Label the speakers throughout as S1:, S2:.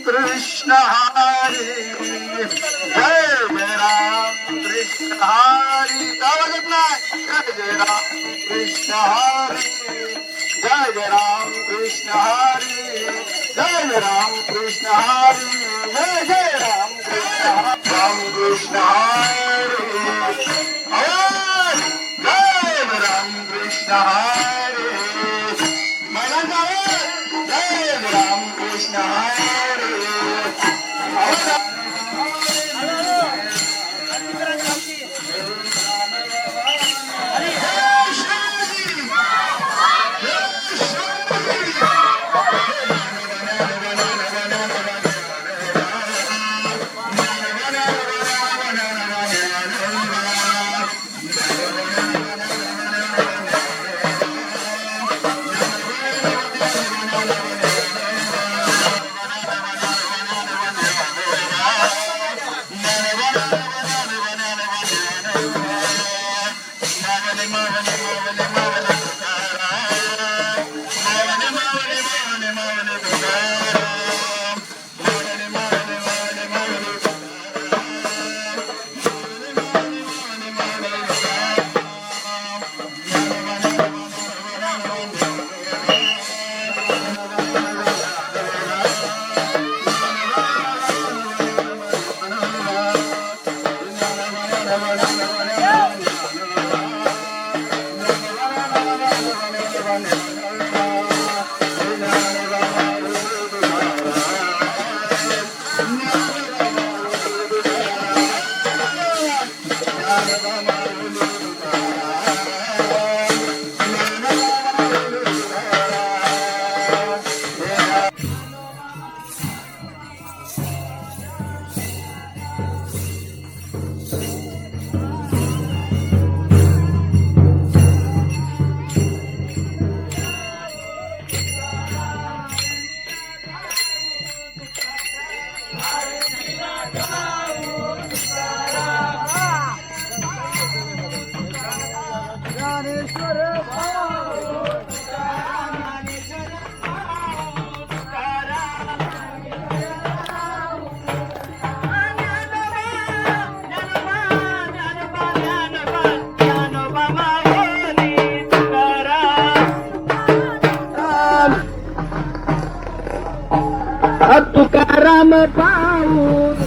S1: कृष्ण हरी जय जय राम कृष्ण हरी आवाज नाही जय जय राम कृष्ण हरी जय जय राम कृष्ण हरी जय जय राम कृष्ण हरी जय जय राम कृष्ण हरी आवाज जय राम कृष्ण हरी मला जय राम कृष्ण हरी तुकाराम पाहून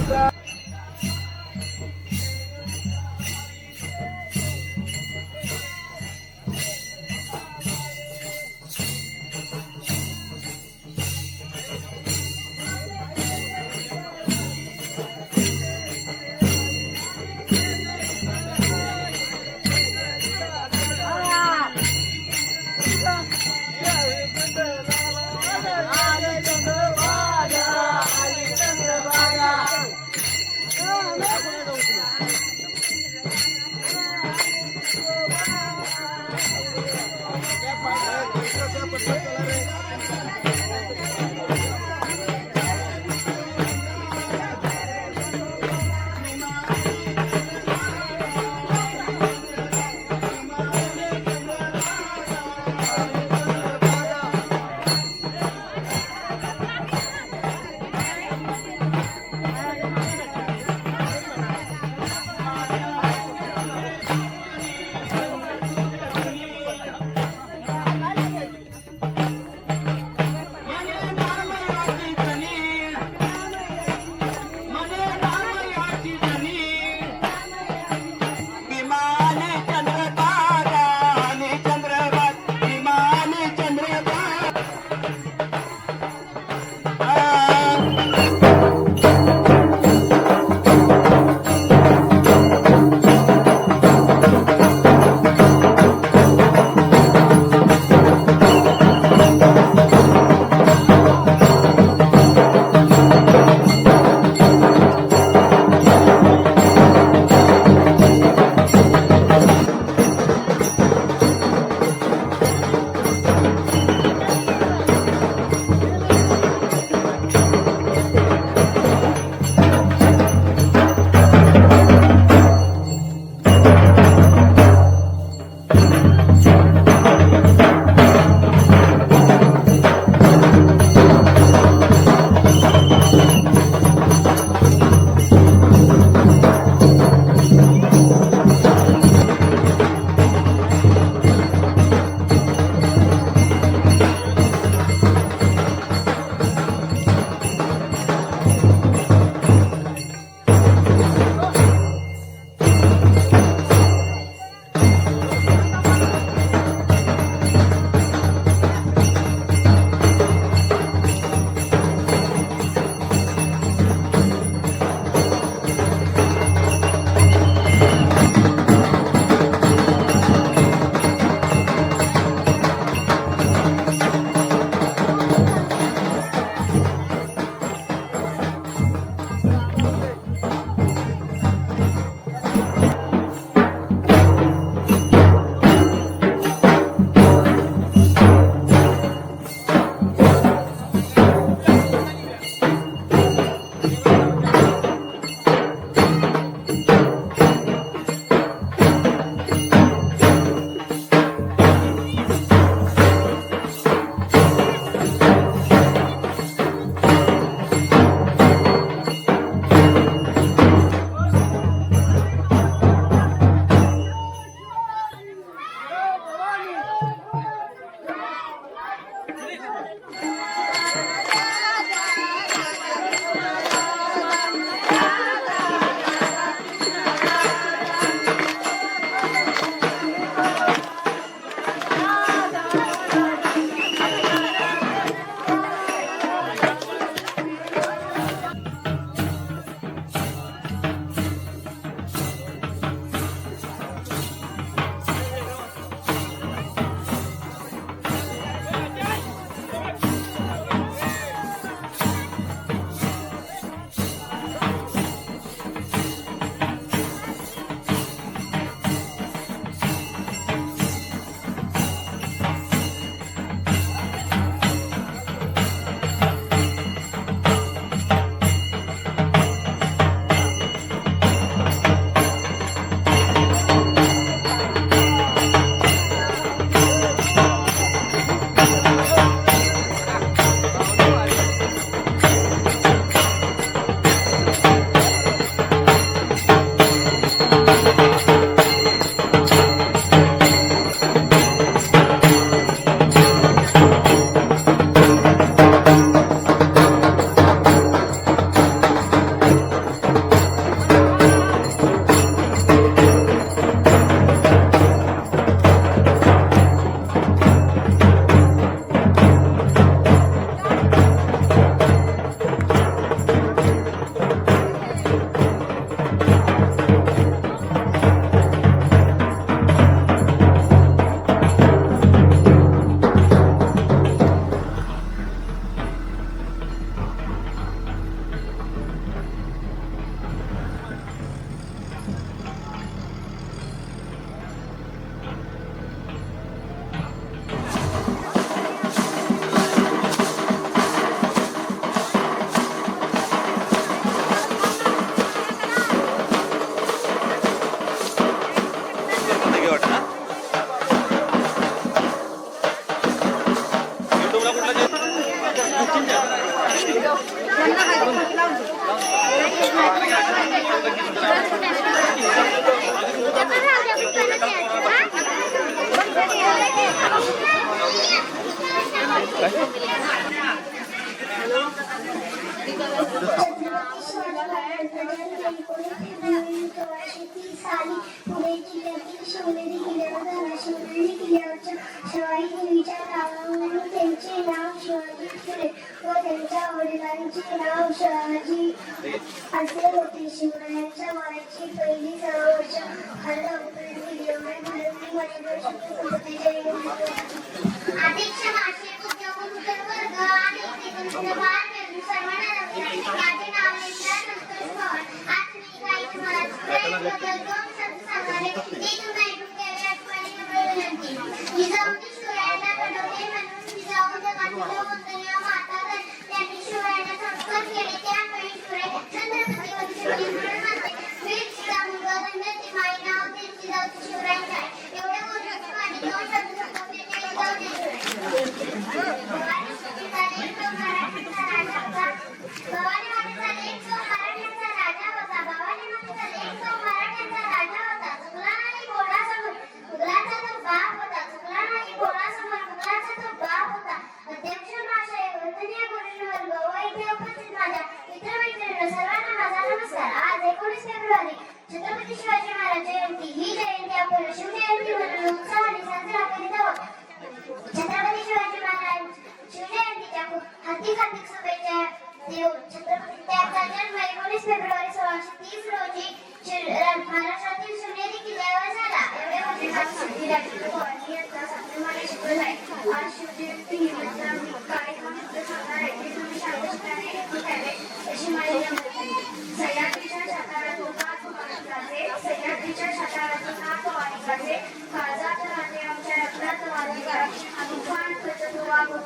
S2: पुणे जिल्ह्यातील शिवनेरी किल्ल्यावर झाला. शिवनेरी किल्ल्यावरच्या शिवाजी देवीच्या नावावरून त्यांचे नाव शिवाजी ठरले व त्यांच्या वडिलांचे नाव शहाजी असे होते. शिवरायांच्या वयाची पहिली 6 वर्ष हल्लापर्यंत एवढे भारतीय अध्यक्ष मासे उद्योग वर्ग आणि सर्वांना माझे नाव संतोष पवार. आज मी काही तुम्हाला दोन शब्द सांगणार आहे ते तुम्ही ऐकून घ्यावे आठवणी विनंती. जिजाऊंनी शिवरायांना घडवले म्हणून जिजाऊ जगातील वंदनीय माता त्यांनी शिवरायांना संस्कार केले. त्यामुळे शिवराय छत्रपती शिवाजी म्हणून म्हणते. वीर जिजाऊ मुलगा धन्य माई नाव ते जिजाऊचे शिवरायांचे आहे. एवढ्या गोष्टी माझे दोन शब्द सांगतो ते जिजाऊचे शिवराय. भवानी मातेचा लेक तो मराठ्यांचा राजा होता. भवानी मातेचा लेक तो मराठ्यांचा राजा होता. चुकला नाही घोडासमोर मुघलाचा तो बाप होता. चुकला नाही घोडासमोर मुघलाचा तो बाप होता. अध्यक्ष महाशय, वंदनीय गुरुवर्ग व इथे उपस्थित माझ्या मित्रमैत्रिणींनो, सर्वांना माझा नमस्कार. आज 19 फेब्रुवारी छत्रपती शिवाजी महाराज जयंती. ही जयंती आपण शिवजयंती म्हणून उत्साहाने साजरा करीत आहोत. छत्रपती शिवाजी महाराज शिवजयंतीच्या हार्दिक हार्दिक शुभेच्छा देऊ. छत्रपती त्यांचा जन्म 19 फेब्रुवारी 1630 रोजी महाराष्ट्रातील शिवनेरी किल्ल्यावर झाला. एवढे मोठे आज शिवजयंती निमित्त कार्यक्रम सांगणार आहे ते तुम्ही शांतपणे ऐकून घ्यावे अशी माझी विनंती. सह्याद्रीच्या साताऱ्यातून काठ माणिकाचे, सह्याद्रीच्या साताऱ्यातून काठ माणिकाचे, काळजात राहते आमच्या रक्तात वाधिका. तुफान करतो वागून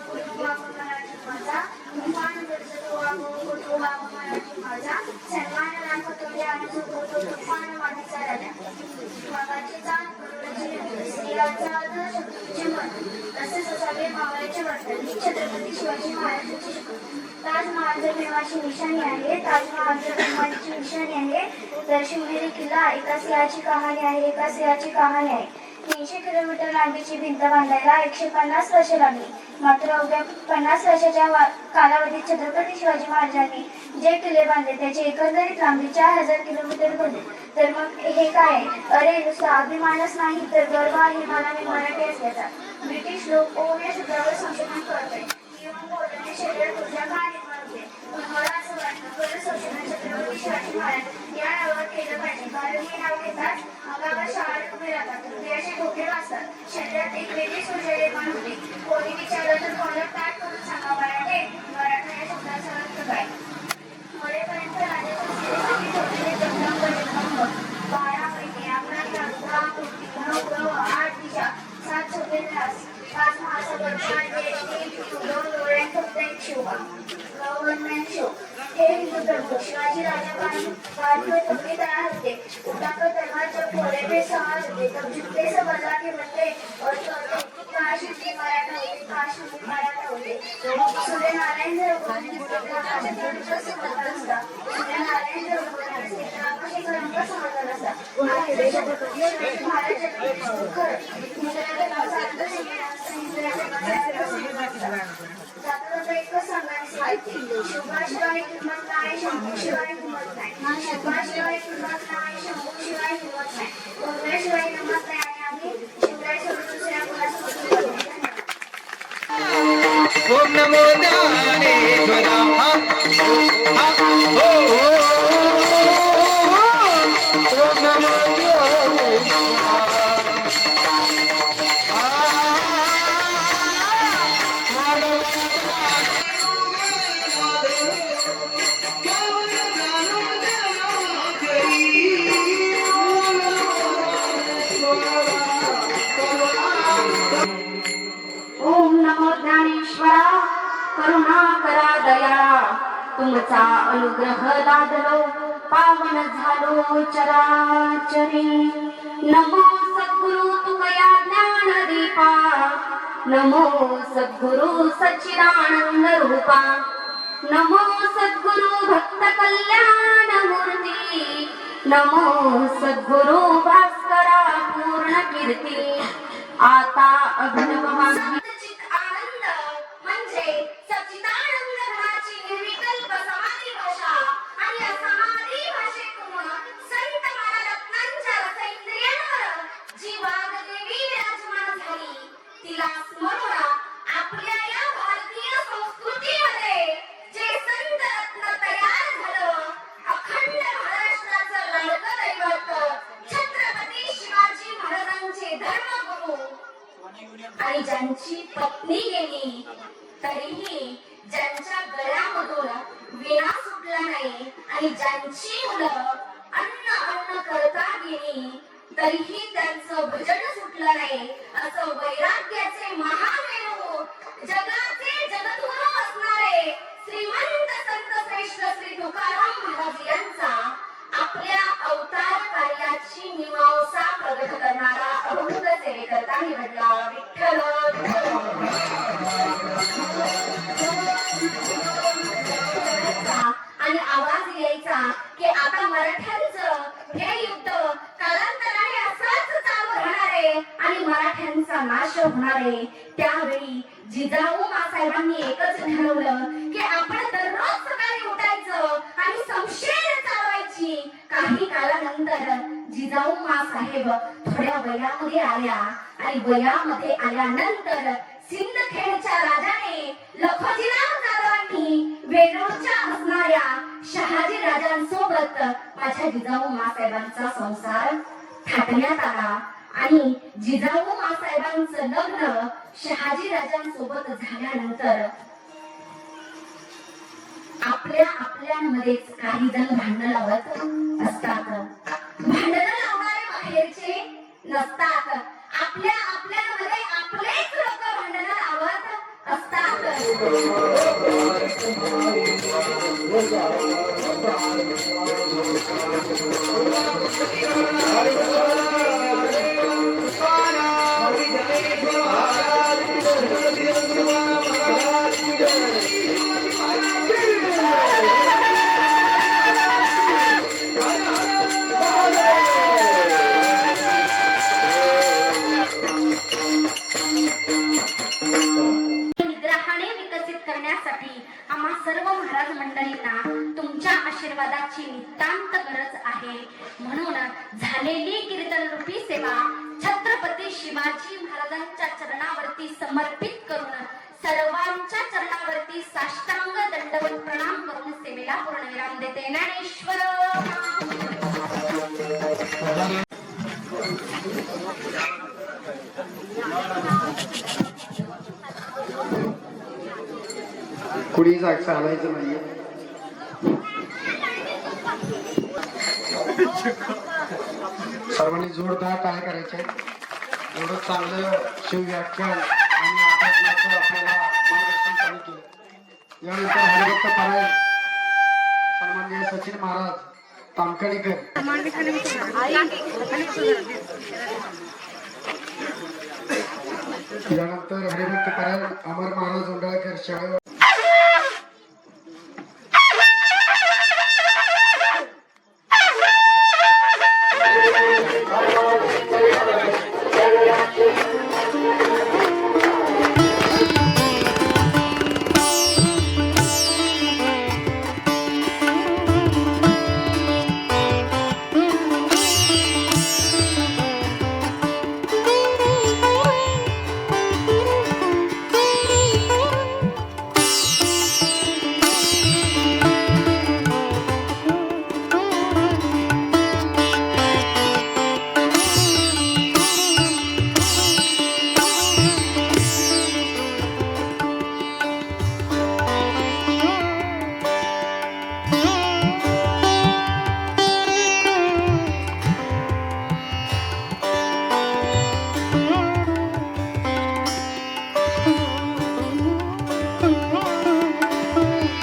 S2: मराठी माझा, तुफान करतो वागून मराठी माझा, सन्मान राखतो ज्ञानाचा होतो तुफान माझीचा राजा. वाघाची जात करुणाची स्त्रियांचा आदर शक्तीचे मन, तसेच असावे मावळ्याचे वर्तन. ही छत्रपती शिवाजी महाराजांची शपथ. ताजमहाल जर प्रेमाची निशाणी आहे, ताजमहाल जर प्रेमाची निशाणी आहे, तर शिवनेरी किल्ला एका सिंहाची कहाणी आहे. एका सिंहाची कहाणी आहे. 300 किलोमीटर लांबीची भिंत बांधायला 150 वर्षे लागली. मात्र अवघ्या 50 वर्षाच्या कालावधीत छत्रपती शिवाजी महाराजांनी जे किल्ले बांधले त्याची एकंदरीत लांबी 4000 किलोमीटर बनली. तर मग हे काय? अरे नुसता अभिमानच नाही तर गर्व आहे मला मी मराठी असल्याचा. ब्रिटिश लोक ओम या शब्दावर संशोधन करतोय. येऊन बोलणे शरीर तुझ्या का निर्माण होते. पण मला असं वाटतं खरं संशोधन छत्रपती शिवाजी महाराज या नावावर केलं पाहिजे. कारण हे नाव घेताच अंगावर शाळा उभे राहतात, हृदयाचे ठोके वाजतात, शरीरात एक वेगळीच ऊर्जा निर्माण होते. कोणी विचारलं तर कॉलर ताट करून सांगा मराठे. मराठा या शब्दाचा अर्थ काय? मरेपर्यंत राजाच्या सेवेसाठी ठेवलेले जगदंब निर्माण 12 महिने, 11 तास, 10 कोटी, 9 ग्रह, 8 दिशा, 7 छोटे ध्यास, 5 महासागर, 8 देश, 3 2 डोळ्यांत फक्त एक शिवबा. Government show. हे हिंदू प्रभू शिवाजी राजा भारतीय तब्बी तयार होते. उठाकर तलवार जब घोड़े पे सवार होते तब झुकते से बजा के बनते और कहते काश हिंदी मराठा होते, काश हिंदी मराठा होते. सूर्यनारायण जर उगवले नसते तर आकाशाचा रंग समजला नसता. सूर्यनारायण जर उगवले नसते तर आकाशाचा रंग समजला नसता. आज शिवाजी महाराजांनी खरं इंद्राच्या नावाचा अर्थ इंद्राच्या नावाचा जाता एकच सांगायचं आहे. शिवाशिवाय किंमत नाही, शंभूशिवाय किंमत नाही. शिवाशिवाय किंमत नाही, शंभूशिवाय किंमत नाही. कोंबड्याशिवाय किंमत नाही आणि आम्ही शिवराय सोडून दुसऱ्या कोणासोबत
S1: ओम नमो ज्ञानेश्वरा. ओम नमो
S3: ज्ञानेश्वरा. करुणा करा दयाळा, तुमचा अनुग्रह लादलो पावन झालो चराचरी. नमो सद्गुरु तुकया ज्ञानदीपा, नमो सद्गुरु सच्चिदानंद रूपा. नमो सद्गुरु भक्त कल्याण मूर्ती, नमो सद्गुरु भास्करा पूर्ण कीर्ती. आता अभिनव चित आनंद म्हणजे सच्चिदानंद घनाची निर्विकल्प समाधी भाषा. आणि या समाधी भाषेतून संत महारत्नांच्या रसेंद्रियांवर जी वाग्देवी विराजमान झाली, तिला स्मरून आपल्या या भारतीय संस्कृतीमध्ये जे संत रत्न तयार झालं, अखंड महाराष्ट्राचं लाडकं दैवत छत्रपती शिवाजी महाराजांचे धर्मगुरु आणि ज्यांची पत्नी गेली तरीही ज्यांच्या गळ्यामधून विणा सुटला नाही आणि ज्यांची मुलं अन्न अन्न करता गेली तरीही त्यांचं भजन सुटलं नाही, असं वैराग्याचे महामेरू जगाचे जगद्गुरू असणारे श्रीमंत संत श्रेष्ठ श्री तुकाराम महाराज यांचा आपल्या अवतार कार्याची मीमांसा प्रगट करणारा अभंग सेवेकरता निवडला. विठ्ठल आणि आवाज यायचा की आता मराठ्यांचं हे युद्ध कालांतराने असंच चालू राहणार आहे आणि मराठ्यांचा नाश होणार आहे. त्यावेळी जिजाऊ मासाहेबांनी एकच ठरवलं की आपण दररोज सकाळी उठायचं आणि शमशेर चालवायची. काही कालानंतर जिजाऊ मासाहेब थोड्या वयामध्ये आल्या आणि वयामध्ये आल्यानंतर सिंदखेडच्या राजाने लखोजीराव जाधवांनी वेरूळच्या असणाऱ्या शहाजी राजांसोबत माझ्या जिजाऊ मासाहेबांचा संसार थाटण्यात आला आणि जिजाऊ मासाहेबांचं लग्न शहाजी राजांसोबत झाल्यानंतर आपल्यामध्येच काही जण भांडण लावत असतात. भांडण लावणारे बाहेरचे नसतात, आपल्यामध्ये आपलेच लोक भांडण लावत असतात. निग्रहाने विकसित करण्यासाठी आम्हा सर्व महाराज मंडळींना तुमच्या आशीर्वादाची नितांत गरज आहे. म्हणून झालेली कीर्तन रूपी सेवा छत्रपती शिवाजी महाराजांच्या चरणावरती समर्पित करून सर्वांच्या चरणावरती साष्टांग दंडवत प्रणाम करून सेवेला पूर्णविराम देते. ज्ञानेश्वर
S4: कुणी जागचं हलायचं नाहीये. सर्वांनी जोरदार काय करायचंय. एवढं चांगलं शिवव्याख्यान आणि अध्यात्माचं आपल्याला मार्गदर्शन त्यांनी केलं. यानंतर हरिभक्त परायण सन्माननीय सचिन महाराज तामकणीकर यानंतर हरिभक्त परायण अमर महाराज उंडाळकर शाळेवर